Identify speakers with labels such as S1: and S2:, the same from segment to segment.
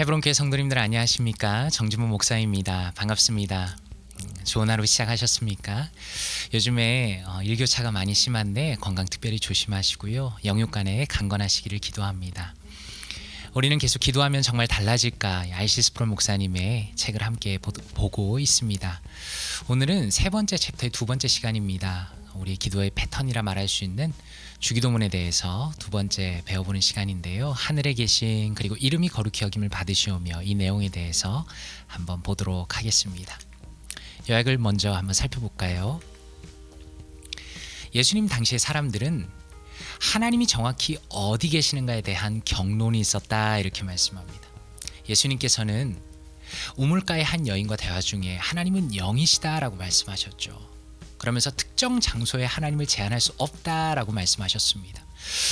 S1: 헤브론 교회 성도님들 안녕하십니까? 정진모 목사입니다. 반갑습니다. 좋은 하루 시작하셨습니까? 요즘에 일교차가 많이 심한데 건강 특별히 조심하시고요. 영육간에 강건하시기를 기도합니다. 우리는 계속 기도하면 정말 달라질까? R.C. 스프롤 목사님의 책을 함께 보고 있습니다. 오늘은 세 번째 챕터의 두 번째 시간입니다. 우리 기도의 패턴이라 말할 수 있는 주기도문에 대해서 두 번째 배워보는 시간인데요. 하늘에 계신 그리고 이름이 거룩히 여김을 받으시오며 이 내용에 대해서 한번 보도록 하겠습니다. 요약을 먼저 한번 살펴볼까요? 예수님 당시의 사람들은 하나님이 정확히 어디 계시는가에 대한 경론이 있었다 이렇게 말씀합니다. 예수님께서는 우물가의 한 여인과 대화 중에 하나님은 영이시다라고 말씀하셨죠. 그러면서 특정 장소에 하나님을 제한할 수 없다라고 말씀하셨습니다.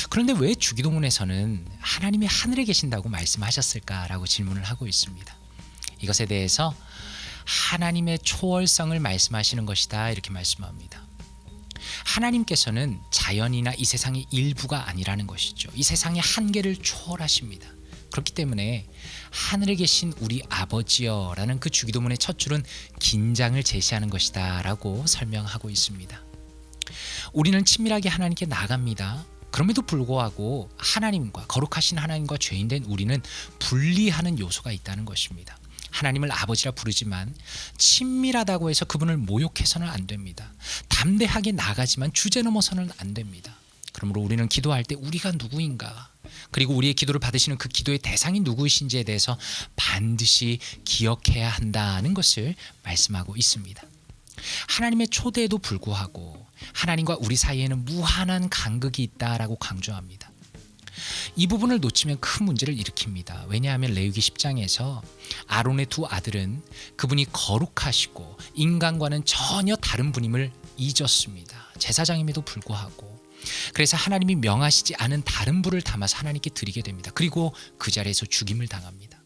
S1: 그런데 왜 주기도문에서는 하나님이 하늘에 계신다고 말씀하셨을까라고 질문을 하고 있습니다. 이것에 대해서 하나님의 초월성을 말씀하시는 것이다 이렇게 말씀합니다. 하나님께서는 자연이나 이 세상의 일부가 아니라는 것이죠. 이 세상의 한계를 초월하십니다. 그렇기 때문에 하늘에 계신 우리 아버지여 라는 그 주기도문의 첫 줄은 긴장을 제시하는 것이다 라고 설명하고 있습니다. 우리는 친밀하게 하나님께 나아갑니다. 그럼에도 불구하고 하나님과 거룩하신 하나님과 죄인된 우리는 분리하는 요소가 있다는 것입니다. 하나님을 아버지라 부르지만 친밀하다고 해서 그분을 모욕해서는 안 됩니다. 담대하게 나가지만 주제 넘어서는 안 됩니다. 그러므로 우리는 기도할 때 우리가 누구인가, 그리고 우리의 기도를 받으시는 그 기도의 대상이 누구이신지에 대해서 반드시 기억해야 한다는 것을 말씀하고 있습니다. 하나님의 초대에도 불구하고 하나님과 우리 사이에는 무한한 간극이 있다라고 강조합니다. 이 부분을 놓치면 큰 문제를 일으킵니다. 왜냐하면 레위기 10장에서 아론의 두 아들은 그분이 거룩하시고 인간과는 전혀 다른 분임을 잊었습니다. 제사장임에도 불구하고. 그래서 하나님이 명하시지 않은 다른 불을 담아서 하나님께 드리게 됩니다. 그리고 그 자리에서 죽임을 당합니다.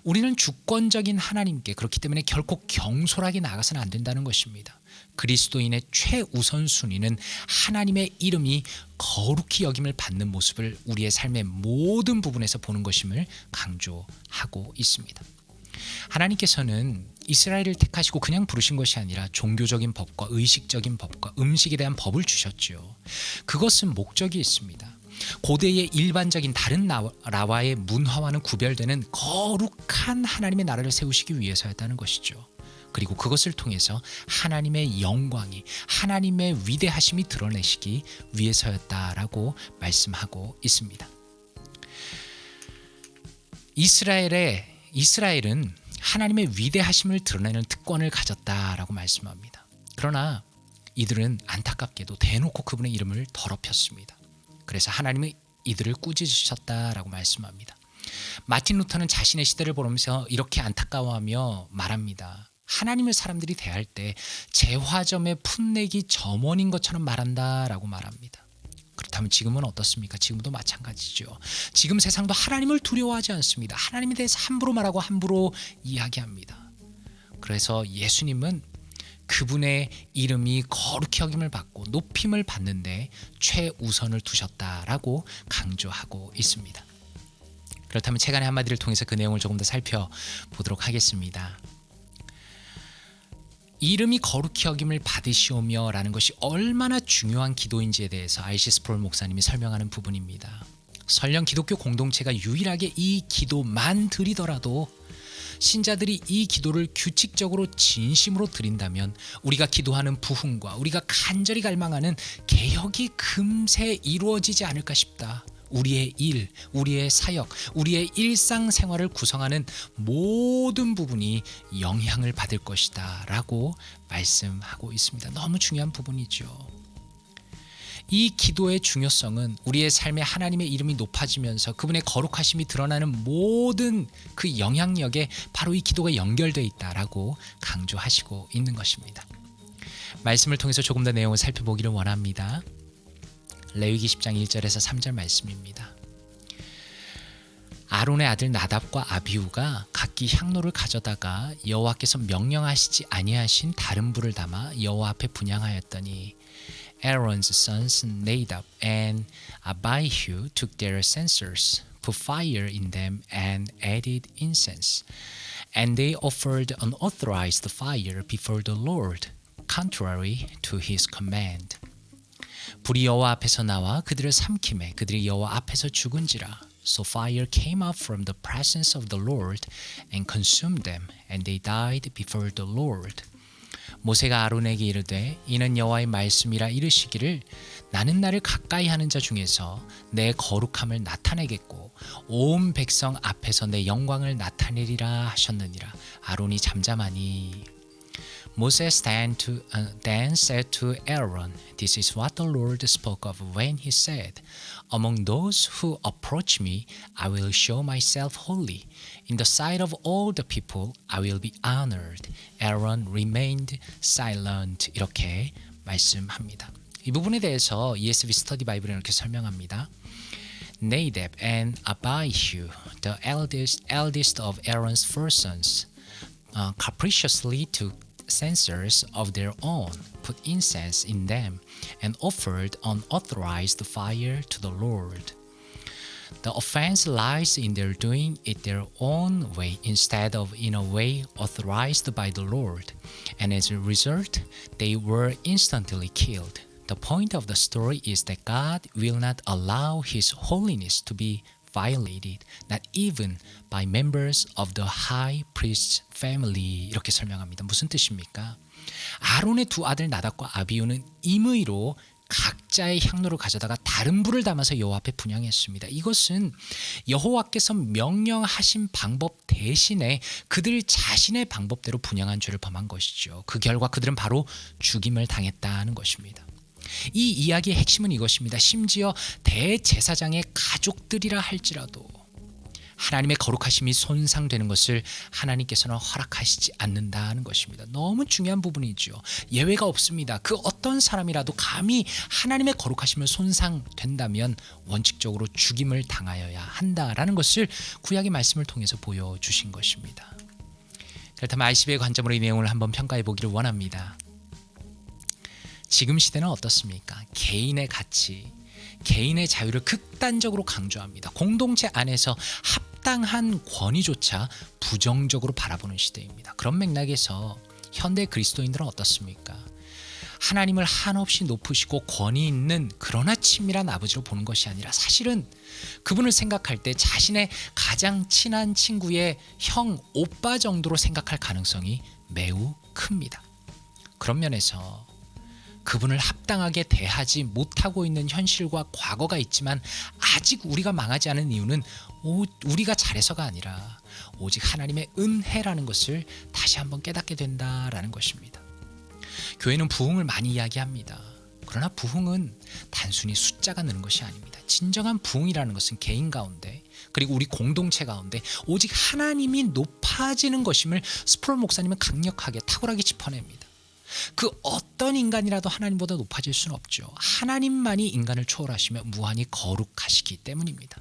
S1: 우리는 주권적인 하나님께, 그렇기 때문에 결코 경솔하게 나가서는 안 된다는 것입니다. 그리스도인의 최우선순위는 하나님의 이름이 거룩히 여김을 받는 모습을 우리의 삶의 모든 부분에서 보는 것임을 강조하고 있습니다. 하나님께서는 이스라엘을 택하시고 그냥 부르신 것이 아니라 종교적인 법과 의식적인 법과 음식에 대한 법을 주셨죠. 그것은 목적이 있습니다. 고대의 일반적인 다른 나라와의 문화와는 구별되는 거룩한 하나님의 나라를 세우시기 위해서였다는 것이죠. 그리고 그것을 통해서 하나님의 영광이, 하나님의 위대하심이 드러내시기 위해서였다라고 말씀하고 있습니다. 이스라엘은 하나님의 위대하심을 드러내는 특권을 가졌다라고 말씀합니다. 그러나 이들은 안타깝게도 대놓고 그분의 이름을 더럽혔습니다. 그래서 하나님은 이들을 꾸짖으셨다라고 말씀합니다. 마틴 루터는 자신의 시대를 보면서 이렇게 안타까워하며 말합니다. 하나님을 사람들이 대할 때 재화점의 풋내기 점원인 것처럼 말한다라고 말합니다. 그렇다면 지금은 어떻습니까? 지금도 마찬가지죠. 지금 세상도 하나님을 두려워하지 않습니다. 하나님에 대해서 함부로 말하고 함부로 이야기합니다. 그래서 예수님은 그분의 이름이 거룩히 여김을 받고 높임을 받는데 최우선을 두셨다라고 강조하고 있습니다. 그렇다면 책 안의 한마디를 통해서 그 내용을 조금 더 살펴보도록 하겠습니다. 이름이 거룩히 여김을 받으시오며 라는 것이 얼마나 중요한 기도인지에 대해서 R.C. 스프롤 목사님이 설명하는 부분입니다. 설령 기독교 공동체가 유일하게 이 기도만 드리더라도 신자들이 이 기도를 규칙적으로 진심으로 드린다면 우리가 기도하는 부흥과 우리가 간절히 갈망하는 개혁이 금세 이루어지지 않을까 싶다. 우리의 일, 우리의 사역, 우리의 일상생활을 구성하는 모든 부분이 영향을 받을 것이다 라고 말씀하고 있습니다. 너무 중요한 부분이죠. 이 기도의 중요성은 우리의 삶에 하나님의 이름이 높아지면서 그분의 거룩하심이 드러나는 모든 그 영향력에 바로 이 기도가 연결되어 있다라고 강조하시고 있는 것입니다. 말씀을 통해서 조금 더 내용을 살펴보기를 원합니다. 레위기 10장 1절에서 3절 말씀입니다. 아론의 아들 나답과 아비후가 각기 향로를 가져다가 여호와께서 명령하시지 아니하신 다른 불을 담아 여호와 앞에 분향하였더니 Aaron's sons Nadab and Abihu took their censers, put fire in them and added incense. And they offered unauthorized fire before the Lord, contrary to his command. 불이 여호와 앞에서 나와 그들을 삼키매 그들이 여호와 앞에서 죽은지라. So fire came up from the presence of the Lord and consumed them, and they died before the Lord. 모세가 아론에게 이르되 이는 여호와의 말씀이라 이르시기를 나는 나를 가까이 하는 자 중에서 내 거룩함을 나타내겠고 온 백성 앞에서 내 영광을 나타내리라 하셨느니라. 아론이 잠잠하니. Moses then said to Aaron, This is what the Lord spoke of when he said, Among those who approach me, I will show myself holy. In the sight of all the people, I will be honored. Aaron remained silent. 이렇게 말씀합니다. 이 부분에 대해서 ESV 스터디 바이블은 이렇게 설명합니다. Nadab and Abihu, the eldest of Aaron's four sons, capriciously took censers of their own, put incense in them, and offered unauthorized fire to the Lord. The offense lies in their doing it their own way instead of in a way authorized by the Lord, and as a result, they were instantly killed. The point of the story is that God will not allow His holiness to be violated, not even by members of the high priest's family. 이렇게 설명합니다. 무슨 뜻입니까? 아론의 두 아들 나답과 아비후는 임의로 각자의 향로를 가져다가 다른 불을 담아서 여호와 앞에 분향했습니다. 이것은 여호와께서 명령하신 방법 대신에 그들 자신의 방법대로 분향한 죄를 범한 것이죠. 그 결과 그들은 바로 죽임을 당했다는 것입니다. 이 이야기의 핵심은 이것입니다. 심지어 대제사장의 가족들이라 할지라도 하나님의 거룩하심이 손상되는 것을 하나님께서는 허락하시지 않는다는 것입니다. 너무 중요한 부분이죠. 예외가 없습니다. 그 어떤 사람이라도 감히 하나님의 거룩하심을 손상된다면 원칙적으로 죽임을 당하여야 한다라는 것을 구약의 말씀을 통해서 보여주신 것입니다. 그렇다면 ICB의 관점으로 이 내용을 한번 평가해 보기를 원합니다. 지금 시대는 어떻습니까? 개인의 가치, 개인의 자유를 극단적으로 강조합니다. 공동체 안에서 합당한 권위조차 부정적으로 바라보는 시대입니다. 그런 맥락에서 현대 그리스도인들은 어떻습니까? 하나님을 한없이 높으시고 권위 있는 그러나 친밀한 아버지로 보는 것이 아니라 사실은 그분을 생각할 때 자신의 가장 친한 친구의 형, 오빠 정도로 생각할 가능성이 매우 큽니다. 그런 면에서 그분을 합당하게 대하지 못하고 있는 현실과 과거가 있지만 아직 우리가 망하지 않은 이유는 우리가 잘해서가 아니라 오직 하나님의 은혜라는 것을 다시 한번 깨닫게 된다라는 것입니다. 교회는 부흥을 많이 이야기합니다. 그러나 부흥은 단순히 숫자가 느는 것이 아닙니다. 진정한 부흥이라는 것은 개인 가운데 그리고 우리 공동체 가운데 오직 하나님이 높아지는 것임을 스프롤 목사님은 강력하게 탁월하게 짚어냅니다. 그 어떤 인간이라도 하나님보다 높아질 수는 없죠. 하나님만이 인간을 초월하시며 무한히 거룩하시기 때문입니다.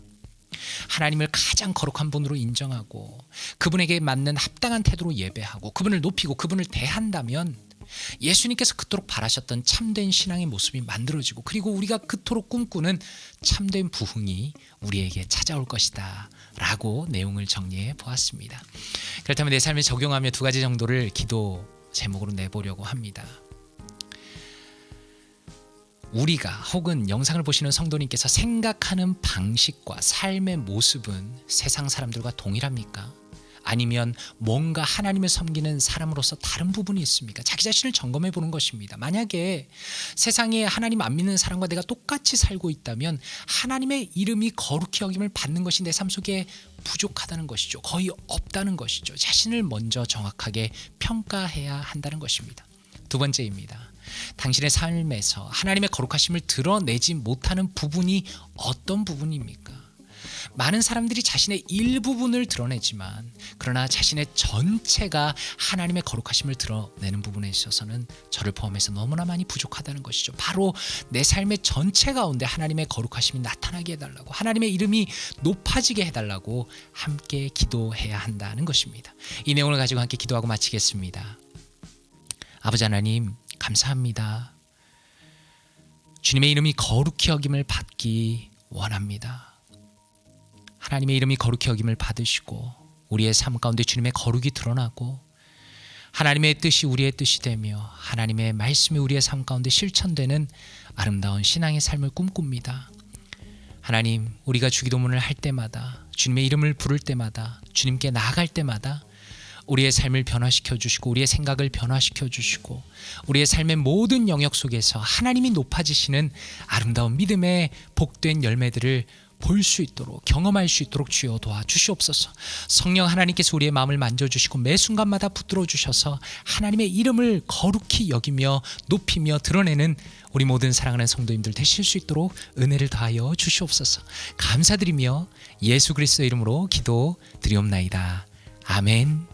S1: 하나님을 가장 거룩한 분으로 인정하고 그분에게 맞는 합당한 태도로 예배하고 그분을 높이고 그분을 대한다면 예수님께서 그토록 바라셨던 참된 신앙의 모습이 만들어지고 그리고 우리가 그토록 꿈꾸는 참된 부흥이 우리에게 찾아올 것이다 라고 내용을 정리해 보았습니다. 그렇다면 내 삶에 적용하며 두 가지 정도를 기도 제목으로 내보려고 합니다. 우리가 혹은 영상을 보시는 성도님께서 생각하는 방식과 삶의 모습은 세상 사람들과 동일합니까? 아니면 뭔가 하나님을 섬기는 사람으로서 다른 부분이 있습니까? 자기 자신을 점검해 보는 것입니다. 만약에 세상에 하나님 안 믿는 사람과 내가 똑같이 살고 있다면 하나님의 이름이 거룩히 여김을 받는 것이 내 삶 속에 부족하다는 것이죠. 거의 없다는 것이죠. 자신을 먼저 정확하게 평가해야 한다는 것입니다. 두 번째입니다. 당신의 삶에서 하나님의 거룩하심을 드러내지 못하는 부분이 어떤 부분입니까? 많은 사람들이 자신의 일부분을 드러내지만 그러나 자신의 전체가 하나님의 거룩하심을 드러내는 부분에 있어서는 저를 포함해서 너무나 많이 부족하다는 것이죠. 바로 내 삶의 전체 가운데 하나님의 거룩하심이 나타나게 해달라고 하나님의 이름이 높아지게 해달라고 함께 기도해야 한다는 것입니다. 이 내용을 가지고 함께 기도하고 마치겠습니다. 아버지 하나님 감사합니다. 주님의 이름이 거룩히 여김을 받기 원합니다. 하나님의 이름이 거룩히 여김을 받으시고 우리의 삶 가운데 주님의 거룩이 드러나고 하나님의 뜻이 우리의 뜻이 되며 하나님의 말씀이 우리의 삶 가운데 실천되는 아름다운 신앙의 삶을 꿈꿉니다. 하나님, 우리가 주기도문을 할 때마다, 주님의 이름을 부를 때마다, 주님께 나아갈 때마다 우리의 삶을 변화시켜 주시고 우리의 생각을 변화시켜 주시고 우리의 삶의 모든 영역 속에서 하나님이 높아지시는 아름다운 믿음의 복된 열매들을 볼 수 있도록, 경험할 수 있도록 주여 도와주시옵소서. 성령 하나님께서 우리의 마음을 만져주시고 매 순간마다 붙들어 주셔서 하나님의 이름을 거룩히 여기며 높이며 드러내는 우리 모든 사랑하는 성도님들 되실 수 있도록 은혜를 더하여 주시옵소서. 감사드리며 예수 그리스도의 이름으로 기도드리옵나이다. 아멘.